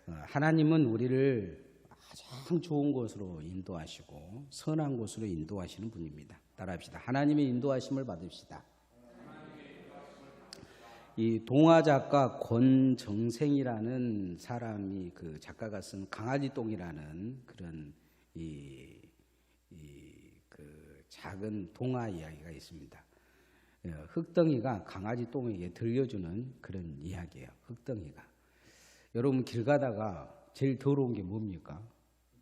하나님은 우리를 가장 좋은 곳으로 인도하시고 선한 곳으로 인도하시는 분입니다. 따라합시다. 하나님의 인도하심을 받읍시다. 이 동화 작가 권정생이라는 사람이 그 작가가 쓴 강아지 똥이라는 그런 그 작은 동화 이야기가 있습니다. 흙덩이가 강아지 똥에게 들려주는 그런 이야기예요. 흙덩이가. 여러분 길 가다가 제일 더러운 게 뭡니까?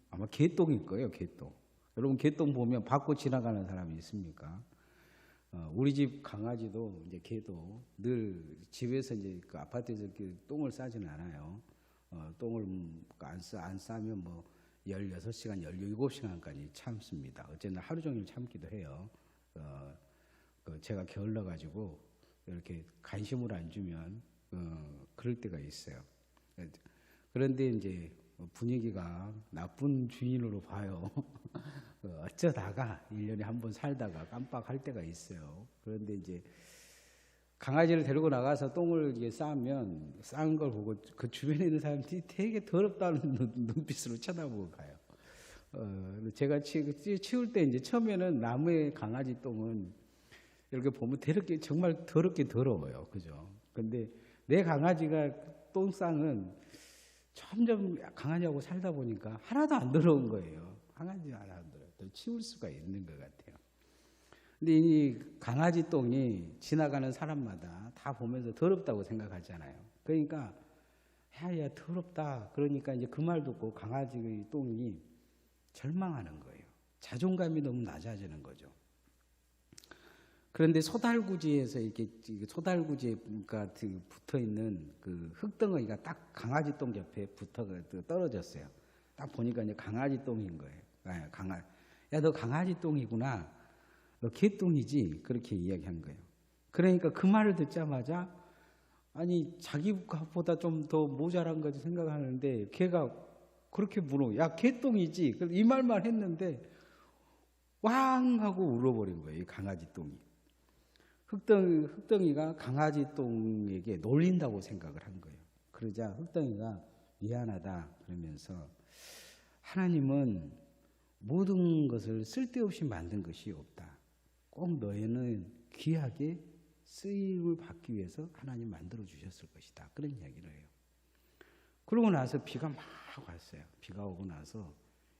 아마 개똥일 거예요. 개똥. 여러분 개똥 보면 받고 지나가는 사람이 있습니까? 우리 집 강아지도 이제 개도 늘 집에서 이제 그 아파트에서 그 똥을 싸지는 않아요. 똥을 안 싸면 뭐 16시간, 17시간까지 참습니다. 어쨌든 하루 종일 참기도 해요. 제가 게을러 가지고 이렇게 간식을 안 주면 그럴 때가 있어요. 그런데 이제 분위기가 나쁜 주인으로 봐요. 어쩌다가 1년에 한 번 살다가 깜빡할 때가 있어요. 그런데 이제 강아지를 데리고 나가서 똥을 이제 싸면 싼 걸 보고 그 주변에 있는 사람들이 되게 더럽다는 눈빛으로 쳐다보고 가요. 제가 치울 때 이제 처음에는 나무에 강아지 똥은 이렇게 보면 정말 더럽게 더러워요. 그죠? 근데 내 강아지가 똥쌍은 점점 강아지하고 살다 보니까 하나도 안 더러운 거예요. 강아지가 하나도 안 더러워요. 더 치울 수가 있는 것 같아요. 근데 이 강아지 똥이 지나가는 사람마다 다 보면서 더럽다고 생각하잖아요. 그러니까 야 더럽다. 그러니까 이제 그 말 듣고 강아지의 똥이 절망하는 거예요. 자존감이 너무 낮아지는 거죠. 그런데 소달구지에서 이렇게 소달구지에 붙어 있는 그 흙덩어리가 딱 강아지 똥 옆에 떨어졌어요. 딱 보니까 이제 강아지 똥인 거예요. 야, 너 강아지 똥이구나. 너 개똥이지. 그렇게 이야기한 거예요. 그러니까 그 말을 듣자마자 아니 자기보다 좀 더 모자란 거지 생각하는데 걔가 그렇게 물어. 야, 개똥이지. 이 말만 했는데 왕 하고 울어버린 거예요. 이 강아지 똥이. 흙덩이가 강아지 똥에게 놀린다고 생각을 한 거예요. 그러자 흙덩이가 미안하다 그러면서 하나님은 모든 것을 쓸데없이 만든 것이 없다. 꼭 너희는 귀하게 쓰임을 받기 위해서 하나님 만들어 주셨을 것이다. 그런 이야기를 해요. 그러고 나서 비가 막 왔어요. 비가 오고 나서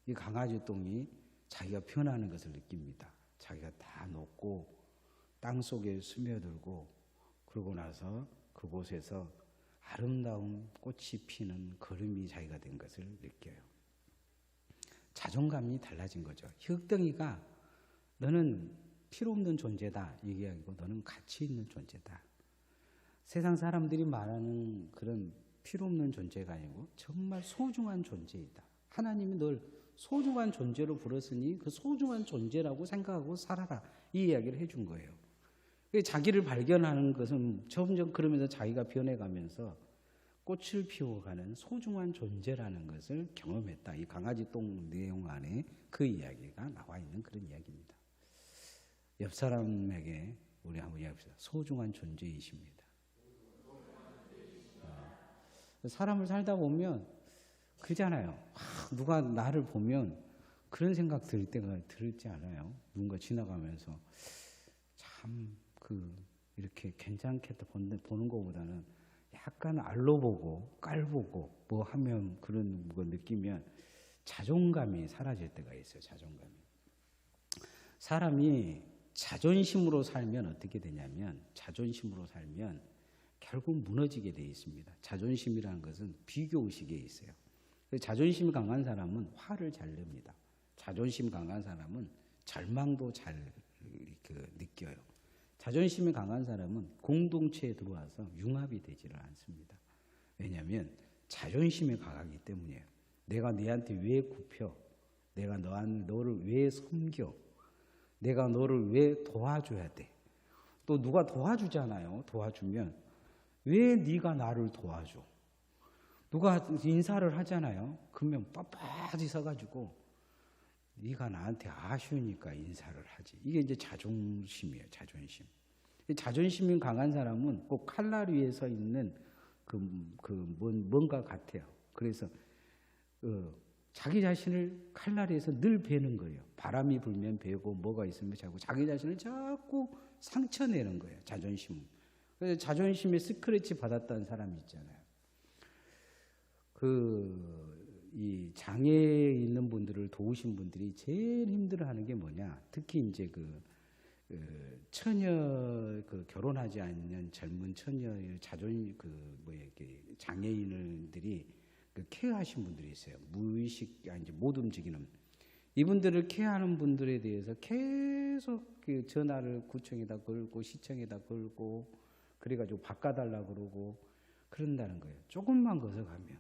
이 강아지 똥이 자기가 변하는 것을 느낍니다. 자기가 다 녹고 땅 속에 스며들고 그러고 나서 그곳에서 아름다운 꽃이 피는 거름이 자기가 된 것을 느껴요. 자존감이 달라진 거죠. 흙덩이가 너는 필요 없는 존재다 얘기하고 너는 가치 있는 존재다. 세상 사람들이 말하는 그런 필요 없는 존재가 아니고 정말 소중한 존재이다. 하나님이 널 소중한 존재로 부르시니 그 소중한 존재라고 생각하고 살아라. 이 이야기를 해준 거예요. 자기를 발견하는 것은 점점 그러면서 자기가 변해가면서 꽃을 피워가는 소중한 존재라는 것을 경험했다. 이 강아지 똥 내용 안에 그 이야기가 나와 있는 그런 이야기입니다. 옆 사람에게 우리 한번 이야기합시다. 소중한 존재이십니다. 사람을 살다 보면 그러잖아요. 누가 나를 보면 그런 생각 들 때가 들지 않아요? 누군가 지나가면서 참 이렇게 괜찮게 보는 것보다는 약간 알로보고 깔보고 뭐 하면 그런 거 느끼면 자존감이 사라질 때가 있어요. 자존감이. 사람이 자존심으로 살면 어떻게 되냐면 자존심으로 살면 결국 무너지게 돼 있습니다. 자존심이라는 것은 비교의식에 있어요. 자존심이 강한 사람은 화를 잘 냅니다. 자존심 강한 사람은 절망도 잘 느껴요. 자존심이 강한 사람은 공동체에 들어와서 융합이 되지를 않습니다. 왜냐하면 자존심이 강하기 때문이에요. 내가 너한테 왜 굽혀? 내가 너를 왜 섬겨? 내가 너를 왜 도와줘야 돼? 또 누가 도와주잖아요. 도와주면 왜 네가 나를 도와줘? 누가 인사를 하잖아요. 그러면 빳빳이 서가지고 네가 나한테 아쉬우니까 인사를 하지. 이게 이제 자존심이에요. 자존심. 자존심이 강한 사람은 꼭 칼날 위에 서 있는 뭔가 같아요. 그래서 자기 자신을 칼날에서 늘 베는 거예요. 바람이 불면 베고 뭐가 있으면 자고 자기 자신을 자꾸 상처내는 거예요. 자존심. 그래서 자존심에 스크래치 받았다는 사람이 있잖아요. 이 장애에 있는 분들을 도우신 분들이 제일 힘들어하는 게 뭐냐? 특히 이제 처녀 결혼하지 않는 젊은 처녀의 장애인들이 케어하신 분들이 있어요. 무의식 이제 못 움직이는 이분들을 케어하는 분들에 대해서 계속 전화를 구청에다 걸고 시청에다 걸고 그래가지고 바꿔달라 그러고 그런다는 거예요. 조금만 거서가면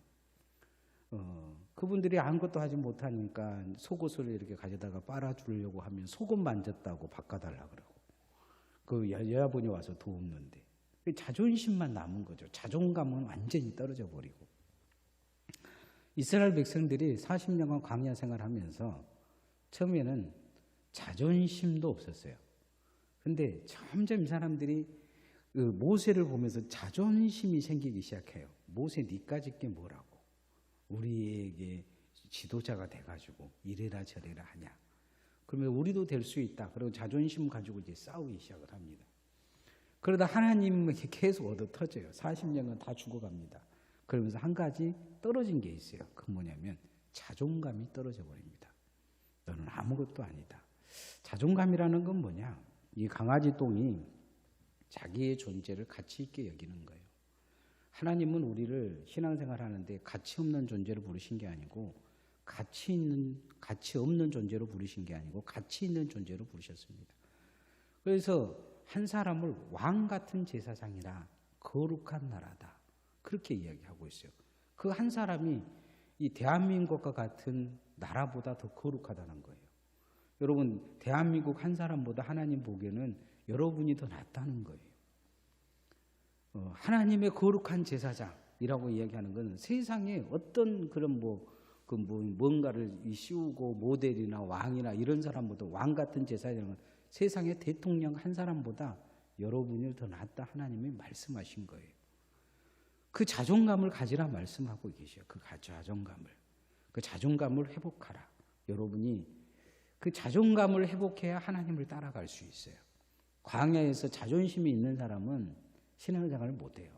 그분들이 아무것도 하지 못하니까 속옷을 이렇게 가져다가 빨아주려고 하면 속옷 만졌다고 바꿔달라 그러고 그 여자분이 와서 도움는데 자존심만 남은 거죠. 자존감은 완전히 떨어져 버리고 이스라엘 백성들이 40년간 광야 생활하면서 처음에는 자존심도 없었어요. 근데 점점 이 사람들이 모세를 보면서 자존심이 생기기 시작해요. 모세 니까짓 게 뭐라고 우리에게 지도자가 돼가지고 이래라 저래라 하냐. 그러면 우리도 될 수 있다. 그리고 자존심 가지고 이제 싸우기 시작을 합니다. 그러다 하나님에게 계속 얻어 터져요. 40년간 다 죽어갑니다. 그러면서 한 가지 떨어진 게 있어요. 그 뭐냐면 자존감이 떨어져 버립니다. 너는 아무것도 아니다. 자존감이라는 건 뭐냐? 이 강아지 똥이 자기의 존재를 가치 있게 여기는 거예요. 하나님은 우리를 신앙생활 하는데 가치 없는 존재로 부르신 게 아니고 가치 없는 존재로 부르신 게 아니고 가치 있는 존재로 부르셨습니다. 그래서 한 사람을 왕 같은 제사장이라 거룩한 나라다. 그렇게 이야기하고 있어요. 그 한 사람이 이 대한민국과 같은 나라보다 더 거룩하다는 거예요. 여러분, 대한민국 한 사람보다 하나님 보기에는 여러분이 더 낫다는 거예요. 하나님의 거룩한 제사장이라고 이야기하는 것은 세상에 어떤 그런 뭔가를 씌우고 모델이나 왕이나 이런 사람보다 왕 같은 제사장은 세상의 대통령 한 사람보다 여러분이 더 낫다 하나님이 말씀하신 거예요. 그 자존감을 가지라 말씀하고 계셔요. 그 자존감을 회복하라. 여러분이 그 자존감을 회복해야 하나님을 따라갈 수 있어요. 광야에서 자존심이 있는 사람은 신앙생활을 못해요.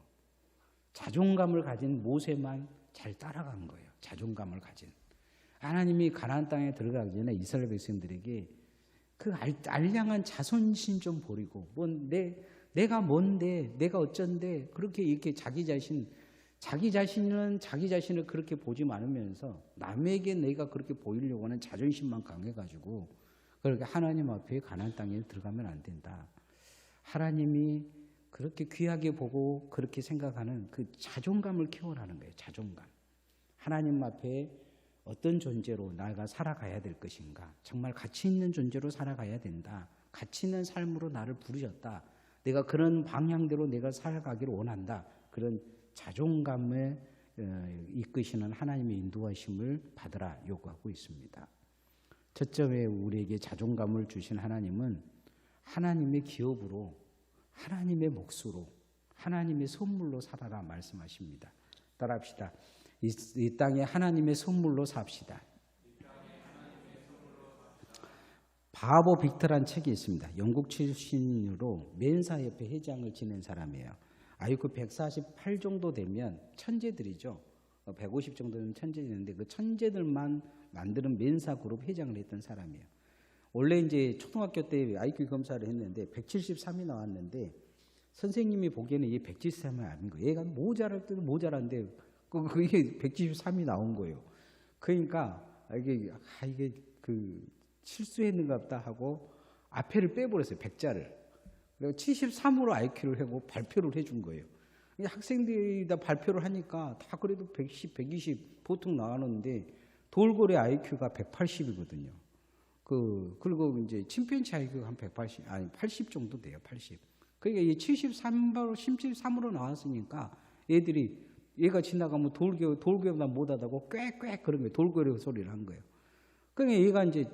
자존감을 가진 모세만 잘 따라간 거예요. 자존감을 가진. 하나님이 가나안 땅에 들어가기 전에 이스라엘 백성들에게 그 알량한 자존심 좀 버리고 내가 뭔데 내가 어쩐데 그렇게 이렇게 자기 자신은 자기 자신을 그렇게 보지 않으면서 남에게 내가 그렇게 보이려고 하는 자존심만 강해가지고 그렇게 하나님 앞에 가나안 땅에 들어가면 안 된다. 하나님이 그렇게 귀하게 보고 그렇게 생각하는 그 자존감을 키워라는 거예요. 자존감. 하나님 앞에 어떤 존재로 내가 살아가야 될 것인가. 정말 가치 있는 존재로 살아가야 된다. 가치 있는 삶으로 나를 부르셨다. 내가 그런 방향대로 내가 살아가기를 원한다. 그런 자존감을 이끄시는 하나님의 인도하심을 받으라 요구하고 있습니다. 첫점에 우리에게 자존감을 주신 하나님은 하나님의 기업으로 하나님의 몫으로 하나님의 선물로 살아라 말씀하십니다. 따라합시다. 이 땅에 하나님의 선물로 삽시다. 바보 빅터란 책이 있습니다. 영국 출신으로 맨사협회 회장을 지낸 사람이에요. IQ 148 정도 되면 천재들이죠. 150 정도는 천재들인데 그 천재들만 만드는 맨사 그룹 회장을 했던 사람이에요. 원래 이제 초등학교 때 IQ 검사를 했는데 173이 나왔는데 선생님이 보기에는 이게 173이 아닌 거예요. 얘가 모자랄 때도 모자란데 그게 173이 나온 거예요. 그러니까 이게 실수했는가 보다 하고 앞에를 빼버렸어요. 100자를. 그리고 73으로 IQ를 하고 발표를 해준 거예요. 학생들이 다 발표를 하니까 다 그래도 110, 120 보통 나왔는데 돌고래 IQ가 180이거든요. 그리고 이제 침팬지 IQ가 한 80 정도 돼요. 80. 그러니까 이 73으로 나왔으니까 얘가 지나가면 돌고래보다 못하다고 꽥꽥 그런 거예요. 돌고래 소리를 한 거예요. 그러니까 얘가 이제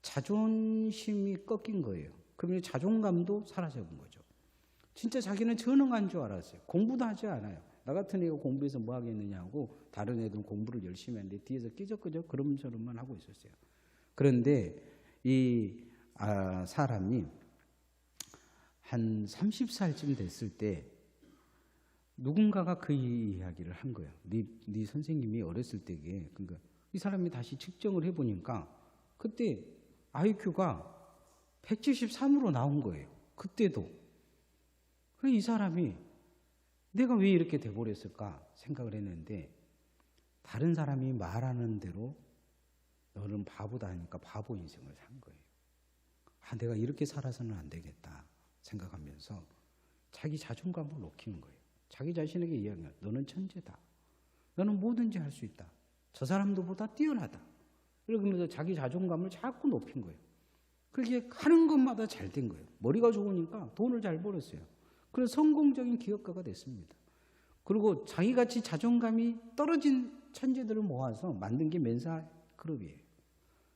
자존심이 꺾인 거예요. 그러면 자존감도 사라져본 거죠. 진짜 자기는 전능한 줄 알았어요. 공부도 하지 않아요. 나 같은 애가 공부해서 뭐 하겠느냐고 다른 애들은 공부를 열심히 하는데 뒤에서 끼적끼적 그럼저럼만 하고 있었어요. 그런데 이 사람이 한 30살쯤 됐을 때 누군가가 그 이야기를 한 거예요. 네 선생님이 어렸을 때에 그러니까 이 사람이 다시 측정을 해보니까 그때 IQ가 173으로 나온 거예요. 그때도. 그래서 이 사람이 내가 왜 이렇게 돼버렸을까 생각을 했는데 다른 사람이 말하는 대로 너는 바보다 하니까 바보 인생을 산 거예요. 내가 이렇게 살아서는 안 되겠다 생각하면서 자기 자존감을 높이는 거예요. 자기 자신에게 이야기해요. 너는 천재다. 너는 뭐든지 할 수 있다. 저 사람들보다 뛰어나다. 그러면서 자기 자존감을 자꾸 높인 거예요. 그렇게 하는 것마다 잘 된 거예요. 머리가 좋으니까 돈을 잘 벌었어요. 그래서 성공적인 기업가가 됐습니다. 그리고 자기같이 자존감이 떨어진 천재들을 모아서 만든 게 멘사 클럽이에요.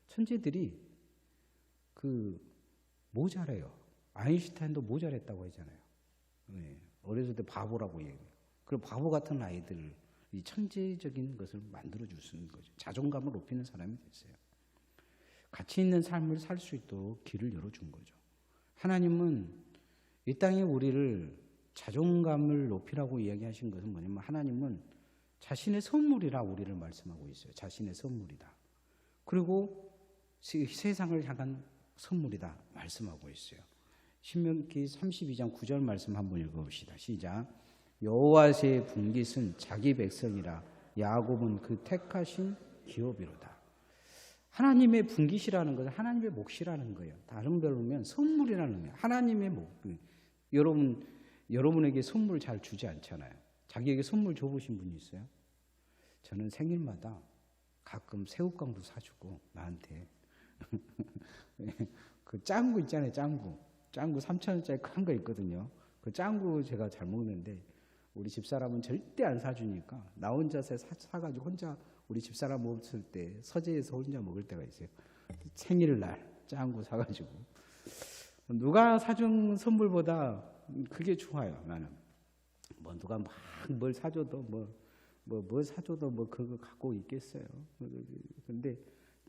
천재들이 모자라요. 아인슈타인도 모자랐다고 하잖아요. 네. 어렸을 때 바보라고 얘기해요. 그리고 바보 같은 아이들을 이 천재적인 것을 만들어줄 수 있는 거죠. 자존감을 높이는 사람이 됐어요. 가치 있는 삶을 살 수 있도록 길을 열어준 거죠. 하나님은 이 땅에 우리를 자존감을 높이라고 이야기하신 것은 뭐냐면 하나님은 자신의 선물이라 우리를 말씀하고 있어요. 자신의 선물이다. 그리고 세상을 향한 선물이다 말씀하고 있어요. 신명기 32장 9절 말씀 한번 읽어봅시다. 시작. 여호와의 분깃은 자기 백성이라 야곱은 그 택하신 기업이로다. 하나님의 분깃이라는 것은 하나님의 몫이라는 거예요. 다른 별로 보면 선물이라는 거예요. 하나님의 몫. 여러분에게 선물 잘 주지 않잖아요. 자기에게 선물 줘보신 분이 있어요? 저는 생일마다 가끔 새우깡도 사주고 나한테 그 짱구 있잖아요. 짱구 3,000원짜리 큰 거 있거든요. 그 짱구 제가 잘 먹는데 우리 집사람은 절대 안 사주니까 나 혼자서 사가지고 혼자 우리 집사람 없을 때 서재에서 혼자 먹을 때가 있어요. 생일날 짱구 사가지고 누가 사준 선물보다 그게 좋아요. 나는 뭐 누가 막 뭘 사줘도 뭘 사줘도 뭐 그거 갖고 있겠어요. 근데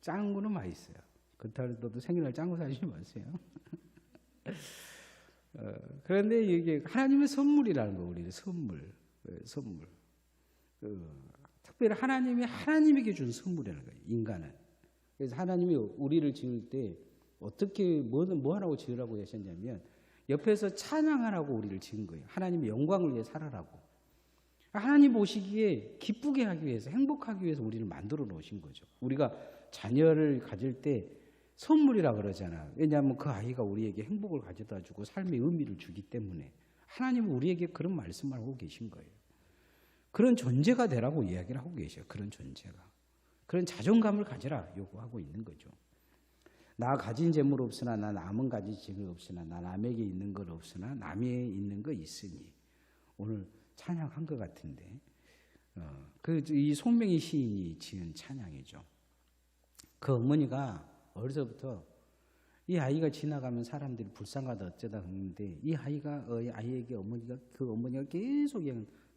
짱구는 맛있어요. 그렇다고 생일날 짱구 사주지 마세요. 그런데 이게 하나님의 선물이라는 거, 우리의 선물. 특별히 하나님에게 준 선물이라는 거예요, 인간은. 그래서 하나님이 우리를 지을 때 어떻게, 뭐 하라고 지으라고 하셨냐면, 옆에서 찬양하라고 우리를 지은 거예요. 하나님의 영광을 위해 살아라고. 하나님 보시기에 기쁘게 하기 위해서, 행복하기 위해서 우리를 만들어 놓으신 거죠. 우리가 자녀를 가질 때 선물이라 그러잖아. 왜냐하면 그 아이가 우리에게 행복을 가져다 주고 삶의 의미를 주기 때문에 하나님은 우리에게 그런 말씀을 하고 계신 거예요. 그런 존재가 되라고 이야기를 하고 계셔요. 그런 존재가. 그런 자존감을 가져라 요구하고 있는 거죠. 나 가진 재물 없으나 나 남은 가진 재물 없으나 나 남에게 있는 것 없으나 남에 있는 거 있으니. 오늘 찬양한 것 같은데 이 송명희 시인이 지은 찬양이죠. 그 어머니가 어려서부터 이 아이가 지나가면 사람들이 불쌍하다 어쩌다 하는데 이 아이에게 어머니가 계속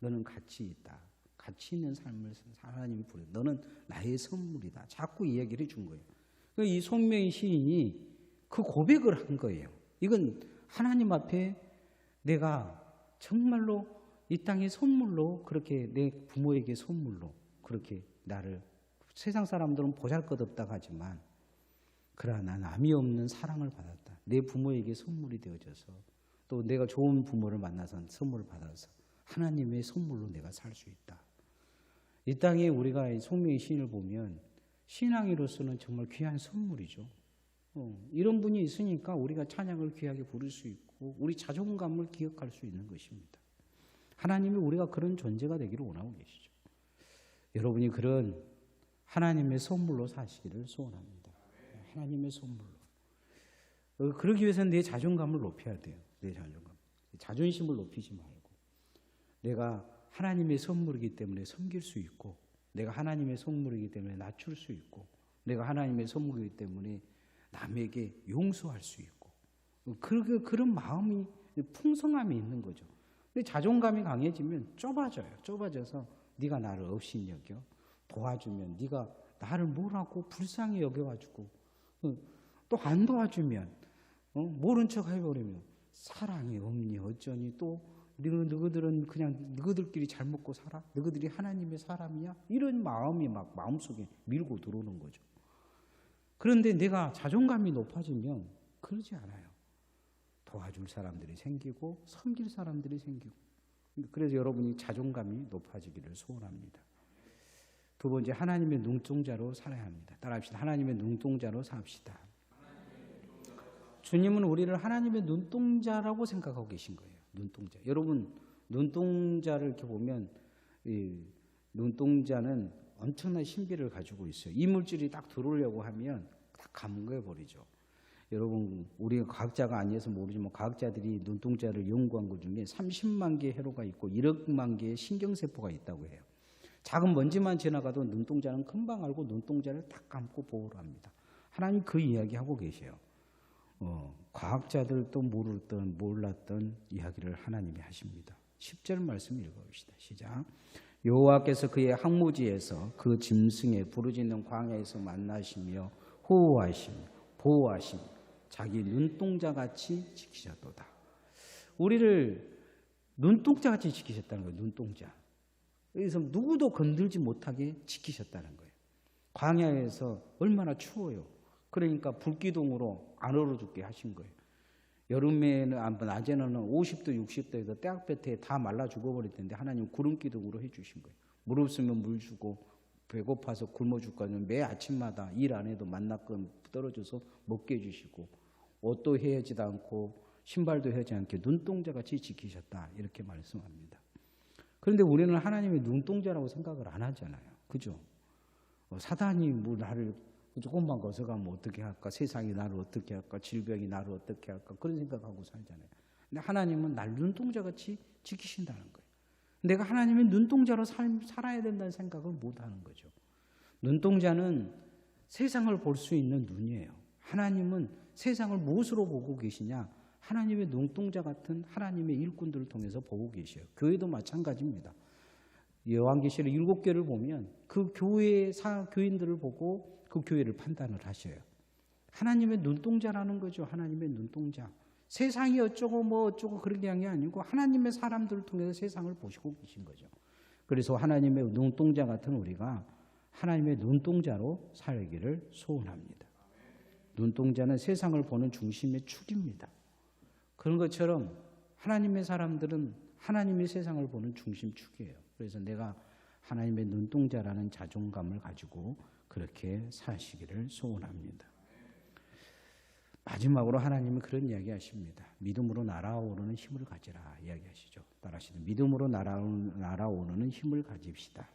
너는 가치 있다. 가치 있는 삶을 하나님이 부려. 너는 나의 선물이다. 자꾸 이야기를 해준 거예요. 이 송명희 시인이 그 고백을 한 거예요. 이건 하나님 앞에 내가 정말로 이 땅의 선물로 그렇게 내 부모에게 선물로 그렇게 나를 세상 사람들은 보잘것없다고 하지만 그러나 남이 없는 사랑을 받았다. 내 부모에게 선물이 되어져서 또 내가 좋은 부모를 만나서 선물을 받아서 하나님의 선물로 내가 살 수 있다. 이 땅에 우리가 송명희 시인을 보면 신앙인으로서는 정말 귀한 선물이죠. 이런 분이 있으니까 우리가 찬양을 귀하게 부를 수 있고 우리 자존감을 기억할 수 있는 것입니다. 하나님이 우리가 그런 존재가 되기를 원하고 계시죠. 여러분이 그런 하나님의 선물로 사시기를 소원합니다. 하나님의 선물로. 그러기 위해서는 내 자존감을 높여야 돼요. 내 자존감. 자존심을 높이지 말고. 내가 하나님의 선물이기 때문에 섬길 수 있고 내가 하나님의 선물이기 때문에 낮출 수 있고 내가 하나님의 선물이기 때문에 남에게 용서할 수 있고 그런 마음이 풍성함이 있는 거죠. 근데 자존감이 강해지면 좁아져요. 좁아져서 네가 나를 없인 여겨 도와주면 네가 나를 뭐라고 불쌍히 여겨가지고 또 안 도와주면 모른 척 해버리면 사랑이 없니 어쩌니 또 너희들은 그냥 너희들끼리 잘 먹고 살아? 너희들이 하나님의 사람이야? 이런 마음이 막 마음속에 밀고 들어오는 거죠. 그런데 내가 자존감이 높아지면 그러지 않아요. 도와줄 사람들이 생기고 섬길 사람들이 생기고. 그래서 여러분이 자존감이 높아지기를 소원합니다. 두 번째, 하나님의 눈동자로 살아야 합니다. 따라합시다. 하나님의 눈동자로 삽시다. 주님은 우리를 하나님의 눈동자라고 생각하고 계신 거예요. 눈동자. 여러분 눈동자를 이렇게 보면 이 눈동자는 엄청난 신비를 가지고 있어요. 이물질이 딱 들어오려고 하면 다 감겨 버리죠. 여러분 우리가 과학자가 아니어서 모르지만 과학자들이 눈동자를 연구한 것 중에 30만 개의 회로가 있고 1억만 개의 신경세포가 있다고 해요. 작은 먼지만 지나가도 눈동자는 금방 알고 눈동자를 딱 감고 보호를 합니다. 하나님 그 이야기 하고 계세요. 과학자들도 몰랐던 이야기를 하나님이 하십니다. 10절 말씀 읽어봅시다. 시작. 여호와께서 그의 항무지에서 그 짐승의 부르짖는 광야에서 만나시며 호호하시며 보호하시며 자기 눈동자같이 지키셨도다. 우리를 눈동자같이 지키셨다는 거예요. 눈동자. 그래서 누구도 건들지 못하게 지키셨다는 거예요. 광야에서 얼마나 추워요. 그러니까 불기둥으로 안 얼어 죽게 하신 거예요. 여름에는 낮에는 50도 60도에서 떼약볕에 다 말라 죽어버릴 텐데 하나님 구름기둥으로 해주신 거예요. 물 없으면 물 주고 배고파서 굶어 죽거든 매 아침마다 일 안 해도 만나끔 떨어져서 먹게 해주시고 옷도 헤어지지 않고 신발도 헤어지지 않게 눈동자같이 지키셨다 이렇게 말씀합니다. 그런데 우리는 하나님의 눈동자라고 생각을 안 하잖아요. 그죠? 사단이 뭐 나를 조금만 거서가면 어떻게 할까? 세상이 나를 어떻게 할까? 질병이 나를 어떻게 할까? 그런 생각하고 살잖아요. 근데 하나님은 날 눈동자같이 지키신다는 거예요. 내가 하나님의 눈동자로 살아야 된다는 생각을 못 하는 거죠. 눈동자는 세상을 볼 수 있는 눈이에요. 하나님은 세상을 무엇으로 보고 계시냐? 하나님의 눈동자 같은 하나님의 일꾼들을 통해서 보고 계셔요. 교회도 마찬가지입니다. 요한계시록 7교를 보면 그 교회의 교인들을 보고 그 교회를 판단을 하셔요. 하나님의 눈동자라는 거죠. 하나님의 눈동자. 세상이 어쩌고 뭐 어쩌고 그런 게 아니고 하나님의 사람들을 통해서 세상을 보시고 계신 거죠. 그래서 하나님의 눈동자 같은 우리가 하나님의 눈동자로 살기를 소원합니다. 눈동자는 세상을 보는 중심의 축입니다. 그런 것처럼 하나님의 사람들은 하나님의 세상을 보는 중심축이에요. 그래서 내가 하나님의 눈동자라는 자존감을 가지고 그렇게 사시기를 소원합니다. 마지막으로 하나님은 그런 이야기 하십니다. 믿음으로 날아오르는 힘을 가지라 이야기하시죠. 따라하시죠. 믿음으로 날아오르는 힘을 가집시다.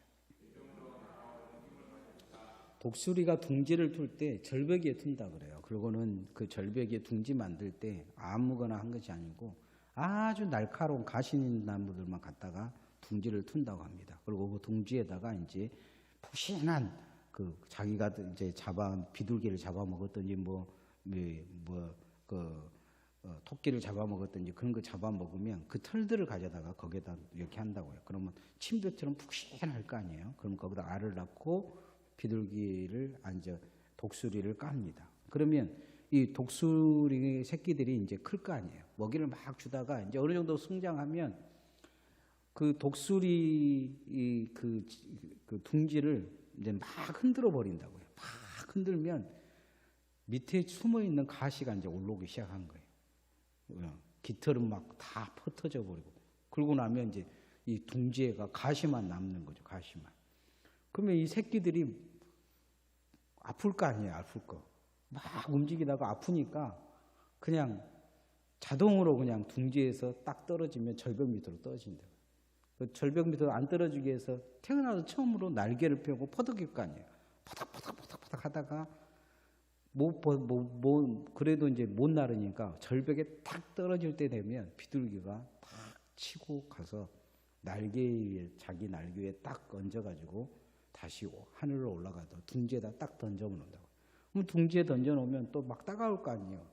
독수리가 둥지를 틀 때 절벽에 튼다 그래요. 그리고는 그 절벽에 둥지 만들 때 아무거나 한 것이 아니고 아주 날카로운 가시 있는 나무들만 갖다가 둥지를 튼다고 합니다. 그리고 그 둥지에다가 이제 푹신한 그 자기가 이제 비둘기를 잡아먹었든지 토끼를 잡아먹었든지 그런 거 잡아먹으면 그 털들을 가져다가 거기에다 이렇게 한다고요. 그러면 침뱉처럼 푹신할 거 아니에요. 그럼 거기다 알을 낳고 비둘기를 독수리를 깝니다. 그러면 이 독수리 새끼들이 이제 클 거 아니에요. 먹이를 막 주다가 이제 어느 정도 성장하면 그 독수리 그 둥지를 이제 막 흔들어 버린다고요. 막 흔들면 밑에 숨어 있는 가시가 이제 올라오기 시작한 거예요. 깃털은 막 다 퍼터져 버리고 그러고 나면 이제 이 둥지에가 가시만 남는 거죠. 가시만. 그러면 이 새끼들이 아플 거 아니에요. 아플 거. 막 움직이다가 아프니까 그냥 자동으로 그냥 둥지에서 딱 떨어지면 절벽 밑으로 떨어진다. 그 절벽 밑으로 안 떨어지기 위해서 태어나서 처음으로 날개를 펴고 퍼덕일 거 아니에요. 퍼덕 하다가 그래도 이제 못 나르니까 절벽에 탁 떨어질 때 되면 비둘기가 탁 치고 가서 자기 날개 위에 딱 얹어가지고 다시 하늘로 올라가도 둥지에다 딱 던져놓는다고. 그럼 둥지에 던져놓으면 또 막 따가울 거 아니에요.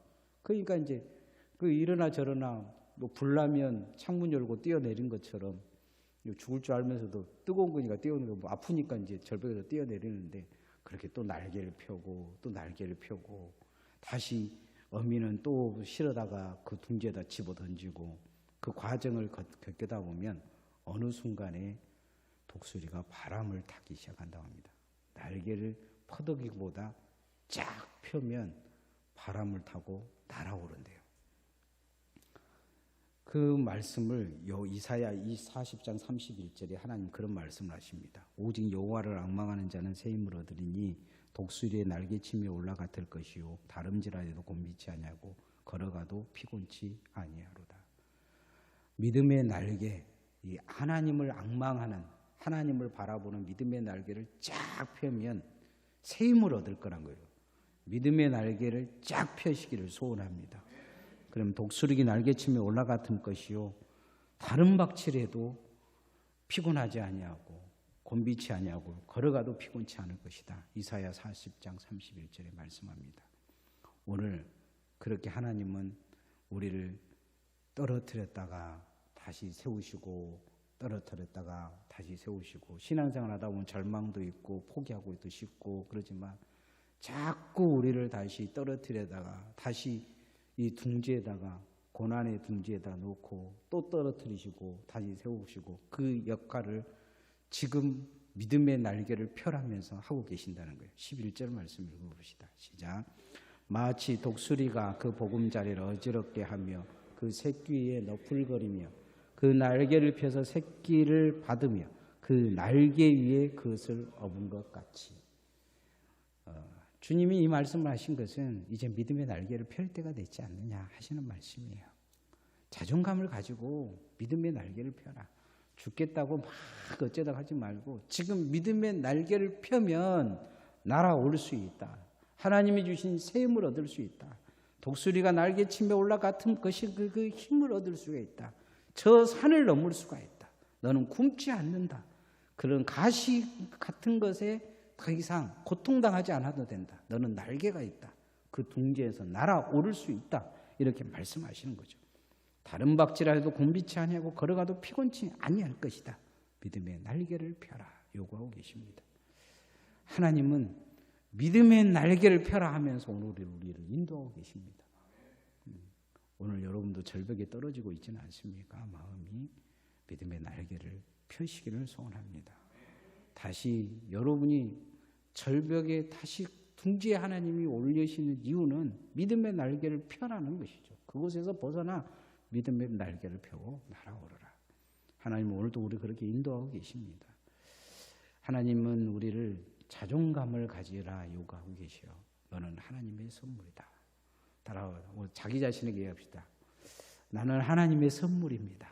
그러니까 이제 그 이러나 저러나 뭐 불나면 창문 열고 뛰어내린 것처럼 죽을 줄 알면서도 뜨거운 거니까 뛰어내리고 뭐 아프니까 이제 절벽에서 뛰어내리는데 그렇게 또 날개를 펴고 또 날개를 펴고 다시 어미는 또 실어다가 그 둥지에다 집어 던지고 그 과정을 겪다 보면 어느 순간에 독수리가 바람을 타기 시작한다고 합니다. 날개를 퍼덕이기보다 쫙 펴면 바람을 타고 날아오른대요. 그 말씀을 이사야 40장 31절에 하나님 그런 말씀을 하십니다. 오직 여호와를 앙망하는 자는 새 힘을 얻으리니 독수리의 날개침에 올라갔을 것이요 다름질하여도 곤비치 아니하고 걸어가도 피곤치 아니하로다. 믿음의 날개, 이 하나님을 앙망하는 하나님을 바라보는 믿음의 날개를 쫙 펴면 새 힘을 얻을 거란 거예요. 믿음의 날개를 쫙 펴시기를 소원합니다. 그럼 독수리 날개침에 올라갔을 것이요 다른 박질해도 피곤하지 아니하고 곤비치 아니하고 걸어가도 피곤치 않을 것이다. 이사야 40장 31절에 말씀합니다. 오늘 그렇게 하나님은 우리를 떨어뜨렸다가 다시 세우시고 떨어뜨렸다가 다시 세우시고 신앙생활 하다 보면 절망도 있고 포기하고도 싶고 그러지만 자꾸 우리를 다시 떨어뜨리다가 다시 이 둥지에다가 고난의 둥지에다 놓고 또 떨어뜨리시고 다시 세우시고 그 역할을 지금 믿음의 날개를 펴라면서 하고 계신다는 거예요. 11절 말씀 읽어봅시다. 시작. 마치 독수리가 그 보금자리를 어지럽게 하며 그 새끼 위에 너풀거리며 그 날개를 펴서 새끼를 받으며 그 날개 위에 그것을 업은 것 같이. 주님이 이 말씀을 하신 것은 이제 믿음의 날개를 펼 때가 됐지 않느냐 하시는 말씀이에요. 자존감을 가지고 믿음의 날개를 펴라. 죽겠다고 막 어쩌다 하지 말고 지금 믿음의 날개를 펴면 날아올 수 있다. 하나님이 주신 새 힘을 얻을 수 있다. 독수리가 날개침에 올라갔은 것이 그 힘을 얻을 수가 있다. 저 산을 넘을 수가 있다. 너는 굶지 않는다. 그런 가시 같은 것에 더 이상 고통당하지 않아도 된다. 너는 날개가 있다. 그 둥지에서 날아오를 수 있다. 이렇게 말씀하시는 거죠. 다른 박질하여도 곤비치 아니하고 걸어가도 피곤치 아니할 것이다. 믿음의 날개를 펴라 요구하고 계십니다. 하나님은 믿음의 날개를 펴라 하면서 오늘 우리를 인도하고 계십니다. 오늘 여러분도 절벽에 떨어지고 있지는 않습니까? 마음이 믿음의 날개를 펴시기를 소원합니다. 다시 여러분이 절벽에 다시 둥지에 하나님이 올리시는 이유는 믿음의 날개를 펴라는 것이죠. 그곳에서 벗어나 믿음의 날개를 펴고 날아오르라. 하나님은 오늘도 우리 그렇게 인도하고 계십니다. 하나님은 우리를 자존감을 가지라 요구하고 계시오. 너는 하나님의 선물이다. 따라와 자기 자신에게 얘기합시다. 나는 하나님의 선물입니다.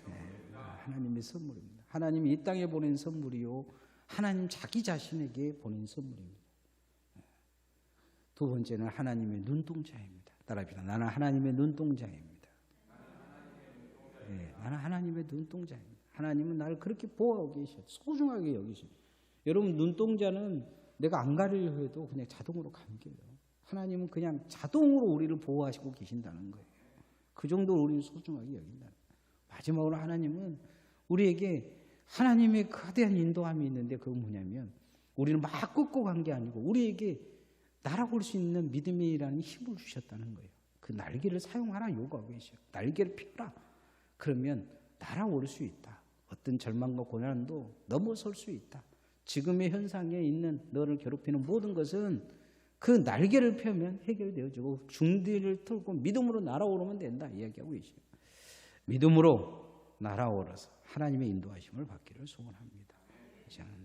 네, 하나님의 선물입니다. 하나님이 이 땅에 보낸 선물이요 하나님 자기 자신에게 보낸 선물입니다. 두 번째는 하나님의 눈동자입니다. 따라합시다. 나는 하나님의 눈동자입니다. 네, 나는 하나님의 눈동자입니다. 하나님은 나를 그렇게 보호하고 계셔. 소중하게 여기셔. 여러분 눈동자는 내가 안 가리려 해도 그냥 자동으로 감겨요. 하나님은 그냥 자동으로 우리를 보호하시고 계신다는 거예요. 그 정도로 우리는 소중하게 여긴다는 거예요. 마지막으로 하나님은 우리에게 하나님의 거대한 인도함이 있는데 그건 뭐냐면 우리는 막 끄고 간 게 아니고 우리에게 날아올 수 있는 믿음이라는 힘을 주셨다는 거예요. 그 날개를 사용하라 요구하고 계셔요. 날개를 펴라. 그러면 날아올 수 있다. 어떤 절망과 고난도 넘어설 수 있다. 지금의 현상에 있는 너를 괴롭히는 모든 것은 그 날개를 펴면 해결되어지고 중뒤를 털고 믿음으로 날아오르면 된다 이야기하고 계시죠. 믿음으로 날아오르서 하나님의 인도하심을 받기를 소원합니다.